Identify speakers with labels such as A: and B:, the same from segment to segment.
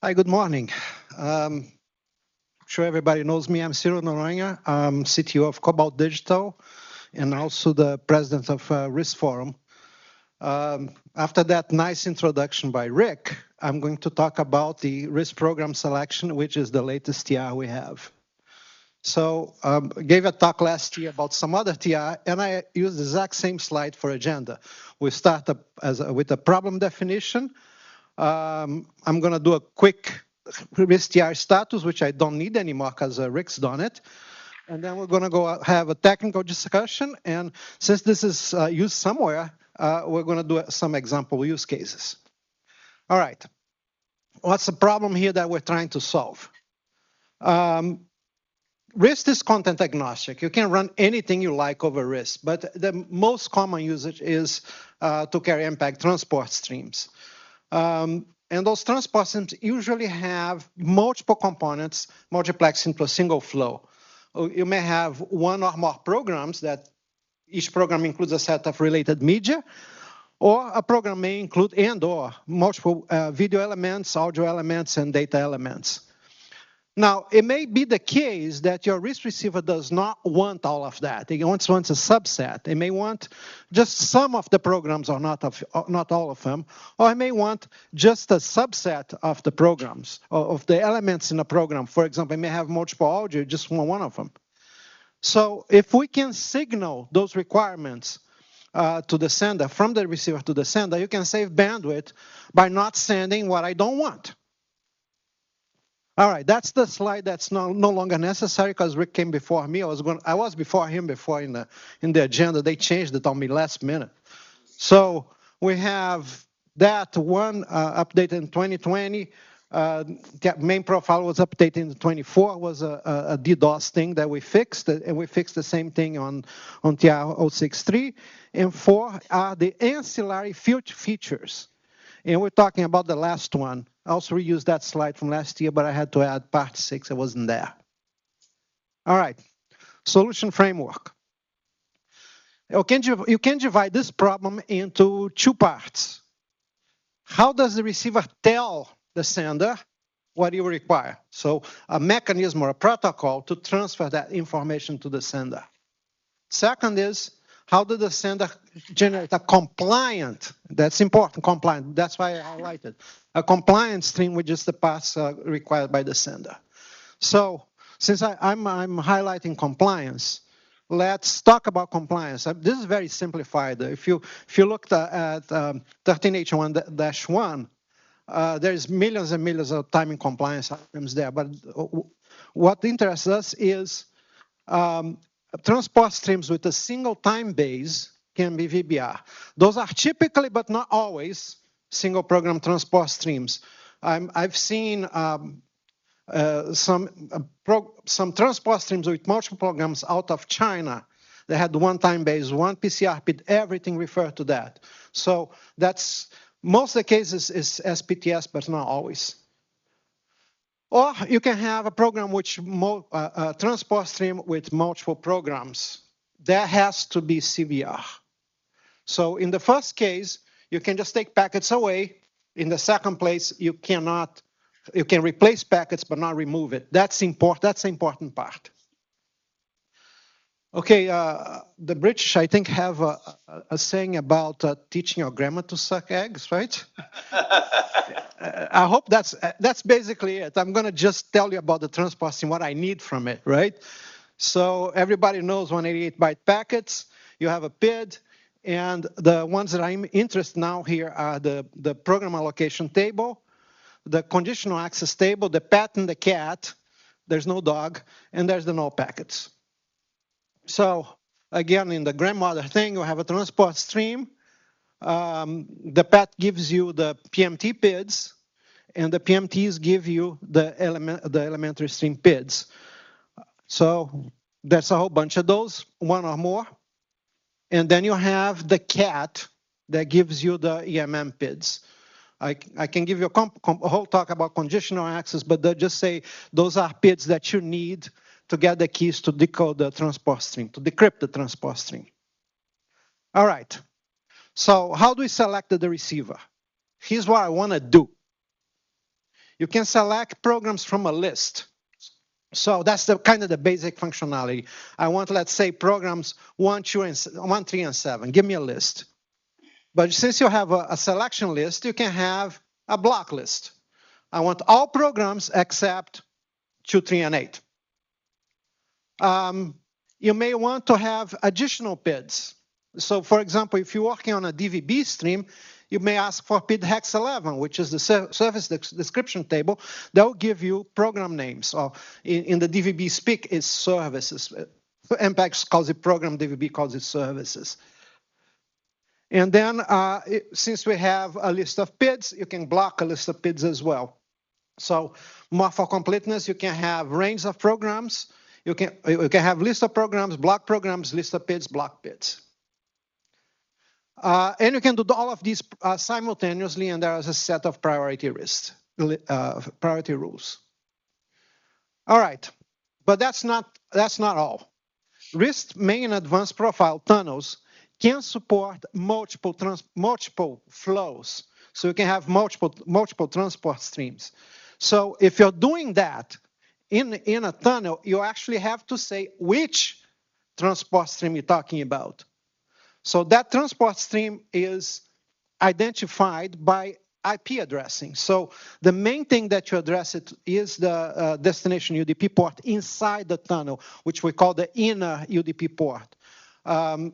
A: Hi, good morning. Sure everybody knows me. I'm Noronha. I'm CTO of Cobalt Digital and also the president of RIST Forum. After that nice introduction by Rick, I'm going to talk about the RIST program selection, which is the latest TR we have. So I gave a talk last year about some other TR, and I used the exact same slide for agenda. We start with a problem definition. I'm going to do a quick RIST TR status, which I don't need anymore because Rick's done it. And then we're going to go have a technical discussion. And since this is used somewhere, we're going to do some example use cases. All right. What's the problem here that we're trying to solve? RIST is content agnostic. You can run anything you like over RIST, but the most common usage is to carry MPEG transport streams. And those transport streams usually have multiple components multiplexed into a single flow. You may have one or more programs that each program includes a set of related media, or a program may include or multiple video elements, audio elements, and data elements. Now, it may be the case that your RIST receiver does not want all of that. It wants a subset. It may want just some of the programs or not all of them, or it may want just a subset of the programs, or of the elements in a program. For example, it may have multiple audio, just one of them. So if we can signal those requirements to the sender, from the receiver to the sender, you can save bandwidth by not sending what I don't want. All right, that's the slide that's no longer necessary because Rick came before me. I was before him before in the agenda. They changed it on me last minute. So we have that one updated in 2020. The main profile was updated in 24. Was a DDoS thing that we fixed, and we fixed the same thing on TR-063. And 4 are the ancillary features. And we're talking about the last one. I also reused that slide from last year, but I had to add part 6. It wasn't there. All right. Solution framework. You can divide this problem into 2 parts. How does the receiver tell the sender what you require? So a mechanism or a protocol to transfer that information to the sender. Second is, how does the sender generate a compliant, that's important, compliant, that's why I highlighted, a compliant stream with just the paths required by the sender. So since I'm highlighting compliance, let's talk about compliance. This is very simplified. If you looked at 13H1-1, there's millions and millions of timing compliance items there, but what interests us is transport streams with a single time base can be VBR. Those are typically, but not always, single program transport streams. I've seen some transport streams with multiple programs out of China. They had one time base, one PCR PID, everything referred to that. So that's, most of the cases is SPTS, but not always. Or you can have a program which a transport stream with multiple programs. That has to be CBR. So in the first case, you can just take packets away. In the second place, you can replace packets but not remove it. That's important. That's the important part. Okay, the British, I think, have a saying about teaching your grandma to suck eggs, right? I hope that's basically it. I'm going to just tell you about the transport stream, what I need from it, right? So everybody knows 188-byte packets. You have a PID, and the ones that I'm interested now here are the program allocation table, the conditional access table, the pet and the cat. There's no dog, and there's the null packets. So again, in the grandmother thing, you have a transport stream. The PET gives you the PMT PIDs, and the PMTs give you the elementary stream PIDs. So there's a whole bunch of those, one or more. And then you have the cat that gives you the EMM PIDs. I can give you a whole talk about conditional access, but they'll just say those are PIDs that you need to get the keys to decode the transport stream, to decrypt the transport stream. All right. So how do we select the receiver? Here's what I want to do. you can select programs from a list. So that's the kind of the basic functionality. I want, let's say, programs 1, 3, and 7. Give me a list. But since you have a selection list, you can have a block list. I want all programs except 2, 3, and 8. You may want to have additional PIDs. So, for example, if you're working on a DVB stream, you may ask for PID hex 11, which is the service description table. That will give you program names. Or in the DVB speak, is services. MPEG calls it program, DVB calls it services. And then, since we have a list of PIDs, you can block a list of PIDs as well. So, more for completeness, you can have range of programs. You can have list of programs, block programs, list of PIDs, block PIDs. And you can do all of these simultaneously, and there is a set of priority rules. All right, but that's not all. RIST main and advanced profile tunnels can support multiple flows, so you can have multiple transport streams. So if you're doing that in a tunnel, you actually have to say which transport stream you're talking about. So that transport stream is identified by IP addressing. So the main thing that you address it is the destination UDP port inside the tunnel, which we call the inner UDP port.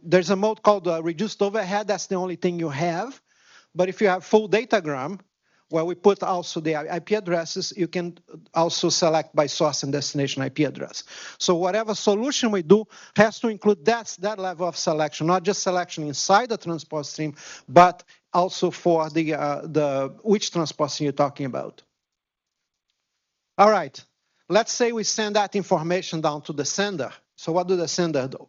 A: There's a mode called reduced overhead. That's the only thing you have. But if you have full datagram, where we put also the IP addresses, you can also select by source and destination IP address. So whatever solution we do has to include that level of selection, not just selection inside the transport stream, but also for the which transport stream you're talking about. All right, let's say we send that information down to the sender. So what do the sender do?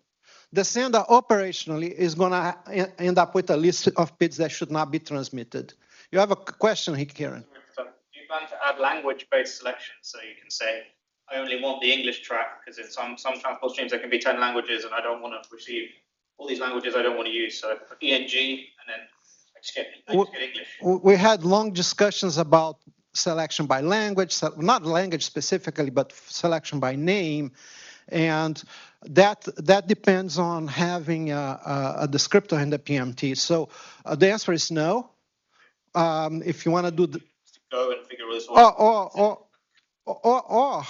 A: The sender operationally is going to end up with a list of PIDs that should not be transmitted. You have a question here, Kieran.
B: Do you plan to add language-based selections so you can say, I only want the English track, because in some transport streams there can be 10 languages and I don't want to receive all these languages I don't want to use. So ENG and then I just get English.
A: We had long discussions about selection by language, not language specifically, but selection by name. And that depends on having a descriptor in the PMT. So the answer is no. If you want to do the
B: go and figure this out.
A: Or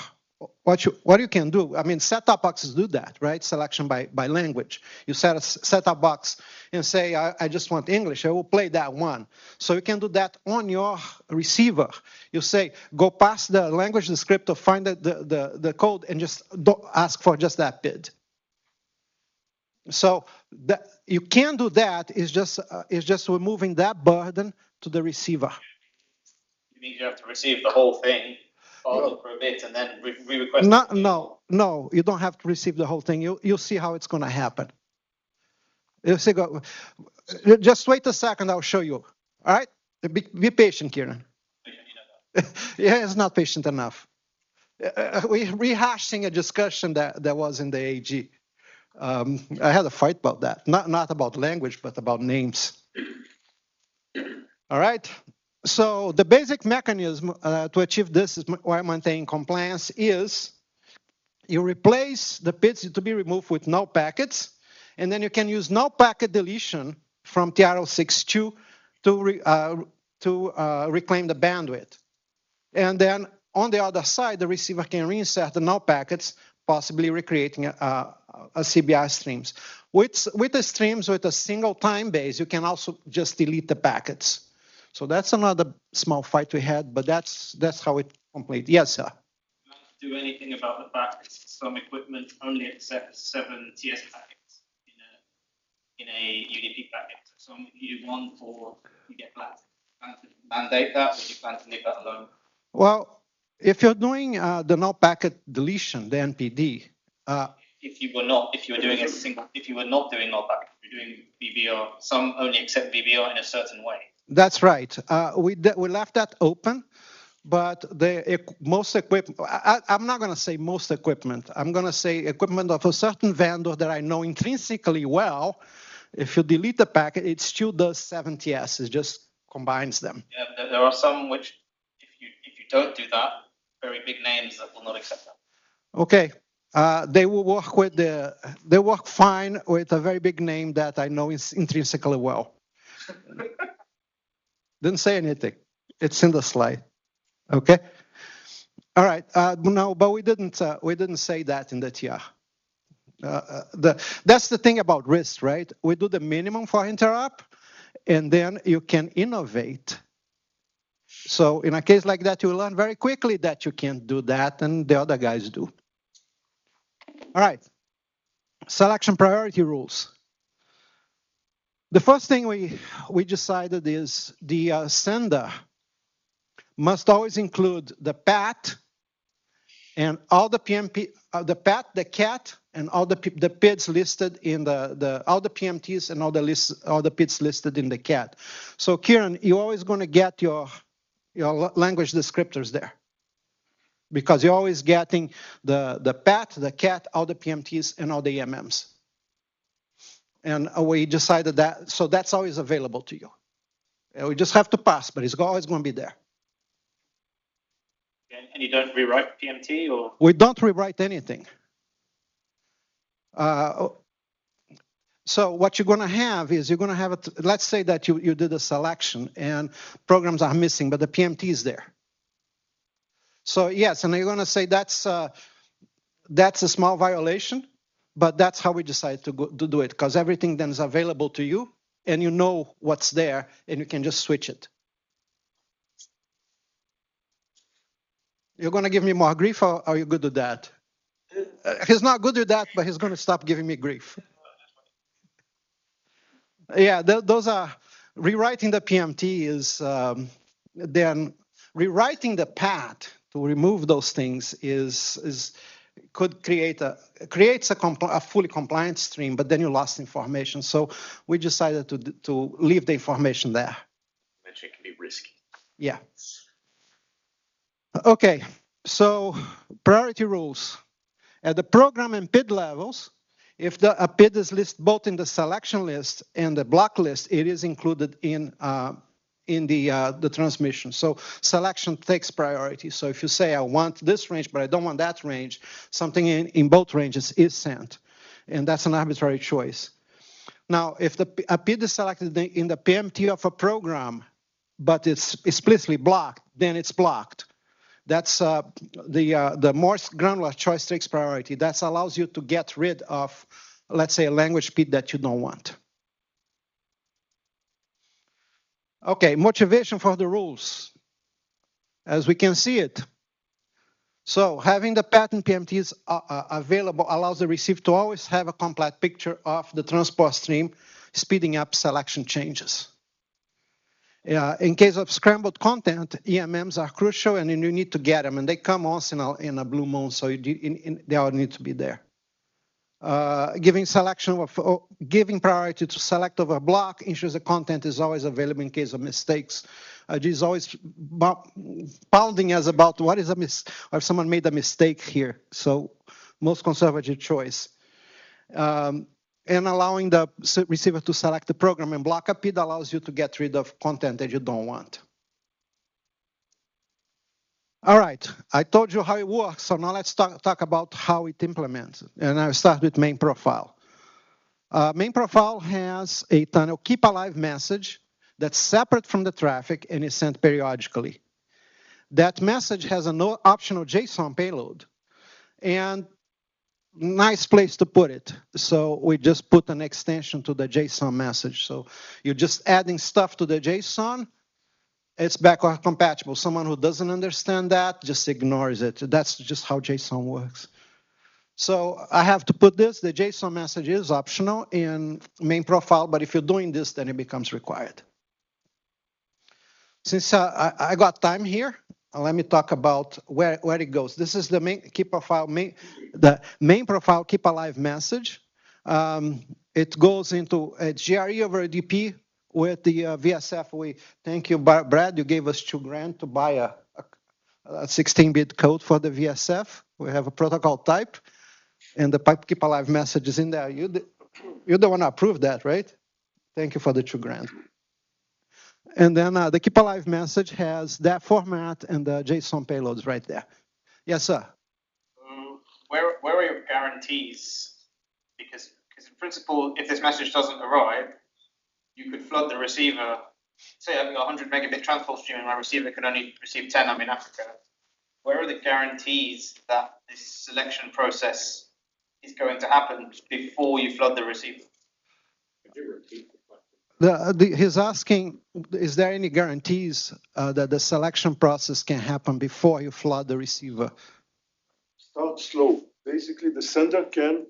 A: what you can do, I mean, set-top boxes do that, right? Selection by language. You set a set-top box and say, I just want English. I will play that one. So you can do that on your receiver. You say, go past the language descriptor, find the code, and just ask for just that PID. So you can do that. It's just removing that burden to the receiver.
B: It means you have to receive the whole thing, for a bit, and then re-request.
A: No, you don't have to receive the whole thing. You'll see how it's going to happen. You'll see. Just wait a second. I'll show you. All right. Be patient, Kieran. Yeah, it's not patient enough. We're rehashing a discussion that was in the AG. I had a fight about that. Not about language, but about names. All right. So the basic mechanism to achieve this while maintaining compliance is you replace the PIDs to be removed with null packets, and then you can use null packet deletion from TRL62 to reclaim the bandwidth. And then on the other side, the receiver can reinsert the null packets, possibly recreating a CBR streams. With the streams with a single time base, you can also just delete the packets. So that's another small fight we had, but that's how it complete. Yes, sir.
B: You don't do anything about the fact that some equipment only accepts 7 TS packets in a UDP packet. So some you do 1 or you get flat. Do you plan to mandate that, or do you plan to leave that alone?
A: Well, if you're doing the null packet deletion, the NPD.
B: If you were not doing null packet, if you're doing VBR, some only accept VBR in a certain way.
A: That's right. We left that open, but most equipment, I'm not going to say most equipment. I'm going to say equipment of a certain vendor that I know intrinsically well. If you delete the packet, it still does 7 TS. It just combines them.
B: Yeah, there are some which, if you don't do that, very big names that will not accept that.
A: Okay. They will work with they work fine with a very big name that I know is intrinsically well. Didn't say anything. It's in the slide. Okay. All right. No, but we didn't say that in the TR. That's the thing about RIST, right? We do the minimum for interop, and then you can innovate. So in a case like that, you learn very quickly that you can't do that, and the other guys do. All right. Selection priority rules. The first thing we decided is the sender must always include the PAT and all the PMP, the PAT, the CAT, and all the PIDs listed in all the PMTs and all the PIDs listed in the CAT. So Kieran, you're always going to get your language descriptors there, because you're always getting the PAT, the CAT, all the PMTs, and all the EMMs. And we decided that, so that's always available to you. We just have to pass, but it's always going to be there.
B: And you don't rewrite PMT, or?
A: We don't rewrite anything. So what you're going to have is you're going to have, let's say that you did a selection and programs are missing, but the PMT is there. So yes, and you're going to say that's a small violation, but that's how we decided to do it, because everything then is available to you, and you know what's there, and you can just switch it. You're going to give me more grief, or are you good with that? He's not good with that, but he's going to stop giving me grief. Yeah, those are, rewriting the PMT is, then rewriting the PAT to remove those things could creates a fully compliant stream, but then you lost information. So we decided to leave the information there.
B: Which it can be risky.
A: Yeah. Okay, so priority rules. At the program and PID levels, if a PID is listed both in the selection list and the block list, it is included in the transmission. So selection takes priority. So if you say, I want this range, but I don't want that range, something in both ranges is sent. And that's an arbitrary choice. Now, if a PID is selected in the PMT of a program, but it's explicitly blocked, then it's blocked. That's the more granular choice takes priority. That allows you to get rid of, let's say, a language PID that you don't want. Okay, motivation for the rules. As we can see it. So having the pattern PMTs available allows the receiver to always have a complete picture of the transport stream, speeding up selection changes. In case of scrambled content, EMMs are crucial, and you need to get them, and they come once in a blue moon, so they all need to be there. Giving priority to select over block ensures the content is always available in case of mistakes. Is always pounding us about what is or if someone made a mistake here. So most conservative choice. And allowing the receiver to select the program and block a PID allows you to get rid of content that you don't want. All right, I told you how it works, so now let's talk about how it implements. And I'll start with main profile. Main profile has a tunnel keep alive message that's separate from the traffic and is sent periodically. That message has an optional JSON payload. And nice place to put it. So we just put an extension to the JSON message. So you're just adding stuff to the JSON. It's backward compatible. Someone who doesn't understand that just ignores it. That's just how JSON works. So I have to put this. The JSON message is optional in main profile, but if you're doing this, then it becomes required. Since I got time here, let me talk about where it goes. This is the main keep profile, the main profile keep alive message. It goes into a GRE over a DP with the VSF. We thank you, Brad. You gave us $2,000 to buy a 16-bit code for the VSF. We have a protocol type, and the pipe keep alive message is in there. You're the one who approved that, right? Thank you for the $2,000. And then the keep alive message has that format and the JSON payloads right there. Yes, sir.
B: Where are your guarantees? Because in principle, if this message doesn't arrive, you could flood the receiver. Say I've got 100 megabit transport stream and my receiver can only receive 10. I'm in Africa. Where are the guarantees that this selection process is going to happen before you flood the receiver?
C: Could you repeat the question?
A: He's asking, is there any guarantees that the selection process can happen before you flood the receiver?
D: Start slow. Basically, the sender can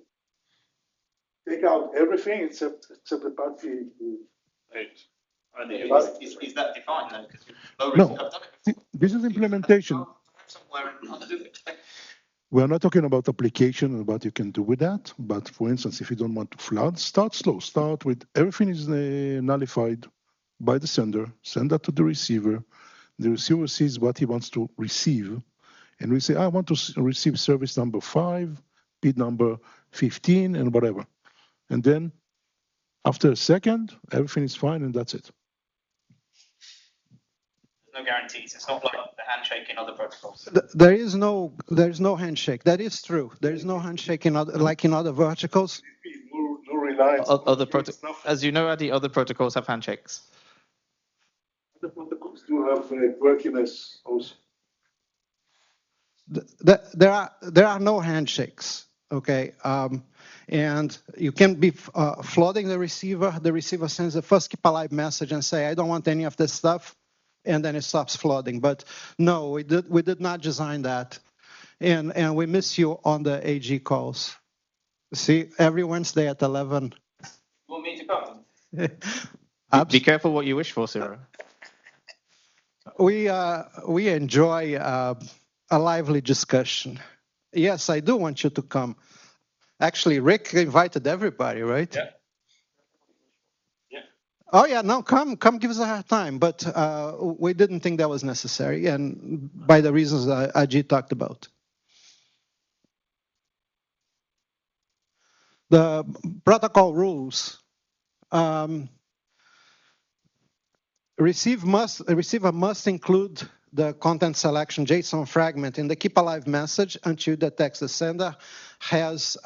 D: take out everything except the part
B: Is that defined then?
E: No, this is implementation. We are not talking about application and what you can do with that. But for instance, if you don't want to flood, start slow. Start with everything is nullified by the sender. Send that to the receiver. The receiver sees what he wants to receive. And we say, I want to receive service number 5, bit number 15, and whatever. And then after a second, everything is fine, and that's it.
B: No guarantees. It's not like the handshake in other protocols.
A: There is no handshake. That is true. There is no handshake like in other verticals.
D: no reliance.
F: As you know, Adi, other protocols have handshakes.
D: The protocols do have quirkiness also.
A: There are no handshakes. Okay, and you can be flooding the receiver. The receiver sends the first keep alive message and say, I don't want any of this stuff, and then it stops flooding. But no, we did not design that, and we miss you on the AG calls. See, every Wednesday at 11.
B: You want me to come?
F: Be careful what you wish for, Cyril.
A: We enjoy a lively discussion. Yes, I do want you to come. Actually, Rick invited everybody, right?
C: Yeah. Yeah.
A: Oh yeah, no, come give us a hard time. But we didn't think that was necessary, and by the reasons that Ajit talked about. The protocol rules. Receiver must include the content selection JSON fragment in the keep alive message until the text the sender has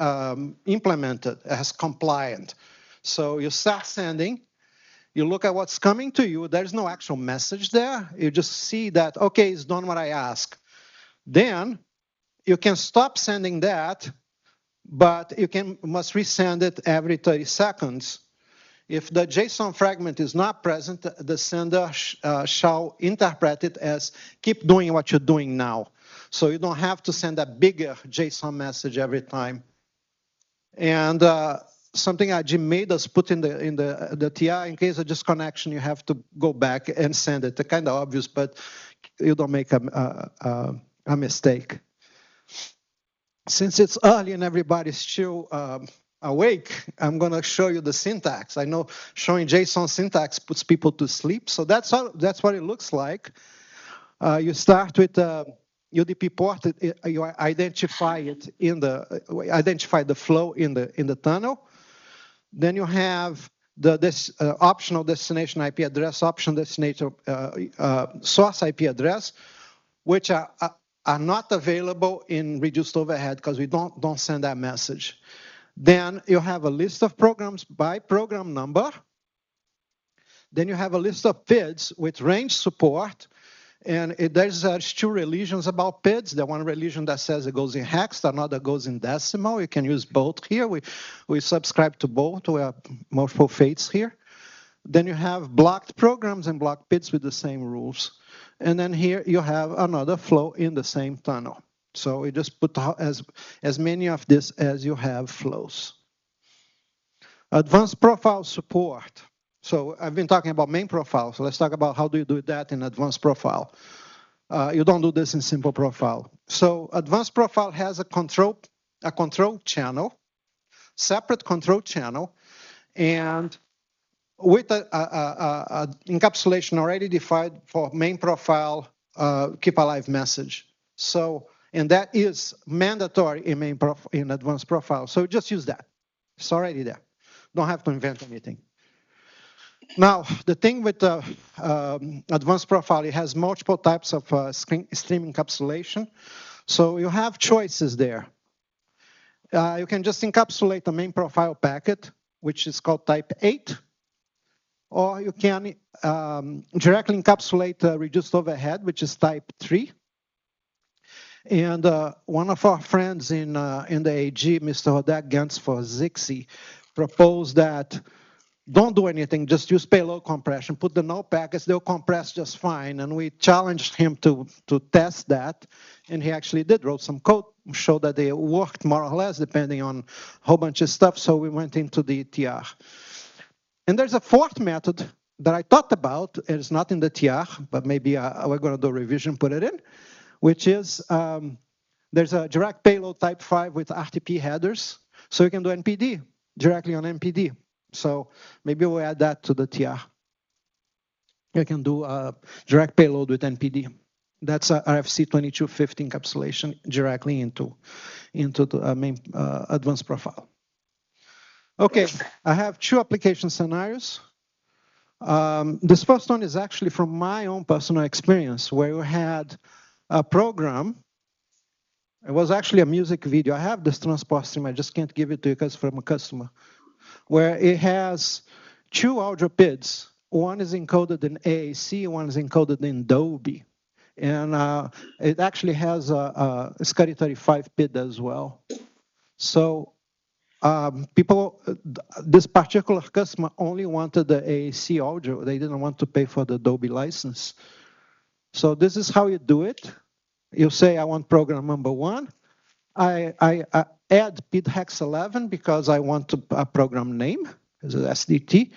A: implemented, has compliant. So you start sending, you look at what's coming to you, there's no actual message there. You just see that, okay, it's done what I ask. Then you can stop sending that, but you must resend it every 30 seconds. If the JSON fragment is not present, the sender shall interpret it as keep doing what you're doing now. So you don't have to send a bigger JSON message every time. And something Jim made us put in the TI, in case of disconnection, you have to go back and send it. It's kind of obvious, but you don't make a mistake. Since it's early and everybody's still awake, I'm going to show you the syntax. I know showing JSON syntax puts people to sleep, so that's what it looks like. You start with UDP port. You identify it identify the flow in the tunnel. Then you have this optional destination IP address, optional destination source IP address, which are not available in reduced overhead because we don't send that message. Then you have a list of programs by program number. Then you have a list of PIDs with range support. And there's two religions about PIDs. The one religion that says it goes in hex, another goes in decimal. You can use both here. We subscribe to both. We have multiple faiths here. Then you have blocked programs and blocked PIDs with the same rules. And then here you have another flow in the same tunnel. So we just put as many of this as you have flows. Advanced profile support. So I've been talking about main profile. So let's talk about how do you do that in advanced profile. You don't do this in simple profile. So advanced profile has a control channel, separate control channel, and with a encapsulation already defined for main profile keep alive message. So, and that is mandatory in advanced profile. So just use that. It's already there. Don't have to invent anything. Now, the thing with the advanced profile, it has multiple types of stream encapsulation. So you have choices there. You can just encapsulate the main profile packet, which is called type 8, or you can directly encapsulate reduced overhead, which is type 3. And one of our friends in the AG, Mr. Hodek Gantz for Zixi, proposed that don't do anything, just use payload compression, put the null packets, they'll compress just fine. And we challenged him to test that, and he actually did, wrote some code, showed that they worked more or less depending on a whole bunch of stuff, so we went into the TR. And there's a fourth method that I thought about, it's not in the TR, but maybe we're gonna do a revision, put it in, which is, there's a direct payload type 5 with RTP headers, so you can do NPD directly on NPD. So maybe we'll add that to the TR. You can do a direct payload with NPD. That's a RFC 2250 encapsulation directly into the main advanced profile. Okay, I have 2 application scenarios. This first one is actually from my own personal experience, where we had a program. It was actually a music video. I have this transport stream. I just can't give it to you because it's from a customer, where it has 2 audio PIDs. One is encoded in AAC, one is encoded in Dolby. And it actually has a SCSI-35 PID as well. So this particular customer only wanted the AAC audio. They didn't want to pay for the Dolby license. So this is how you do it. You say, I want program number 1. I add PID hex 11 because I want a program name as an SDT,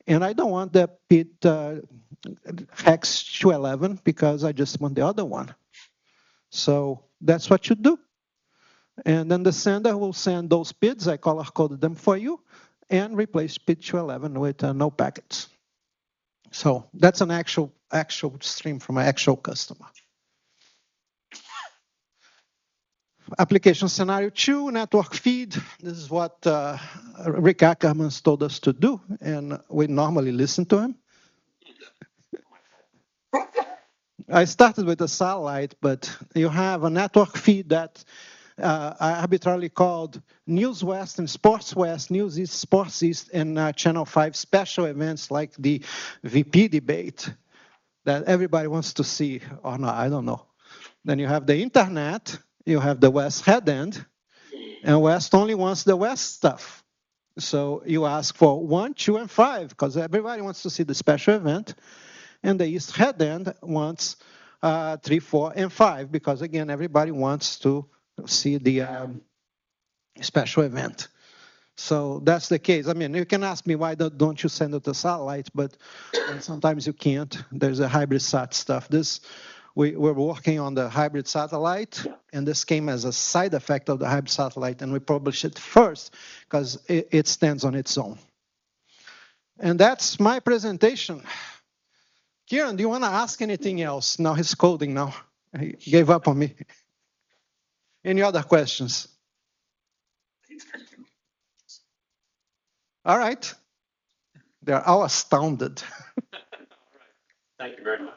A: and I don't want the PID hex 211 because I just want the other one. So that's what you do. And then the sender will send those PIDs, I color-coded them for you, and replace PID 211 with no packets. So that's an actual stream from an actual customer. Application scenario 2, network feed. This is what Rick Ackerman told us to do, and we normally listen to him. I started with a satellite, but you have a network feed that I arbitrarily called News West and Sports West, News East, Sports East, and Channel 5 special events like the VP debate that everybody wants to see, or not, I don't know. Then you have the internet. You have the West head end, and West only wants the West stuff. So you ask for 1, 2, and 5, because everybody wants to see the special event, and the East head end wants 3, 4, and 5, because again, everybody wants to see the special event. So that's the case. I mean, you can ask me why don't you send it to satellite, but sometimes you can't. There's a hybrid sat stuff. We're working on the hybrid satellite, and this came as a side effect of the hybrid satellite, and we published it first because it stands on its own. And that's my presentation. Kieran, do you want to ask anything else? Now he's coding now. He gave up on me. Any other questions? All right. They're all astounded.
C: Thank you very much.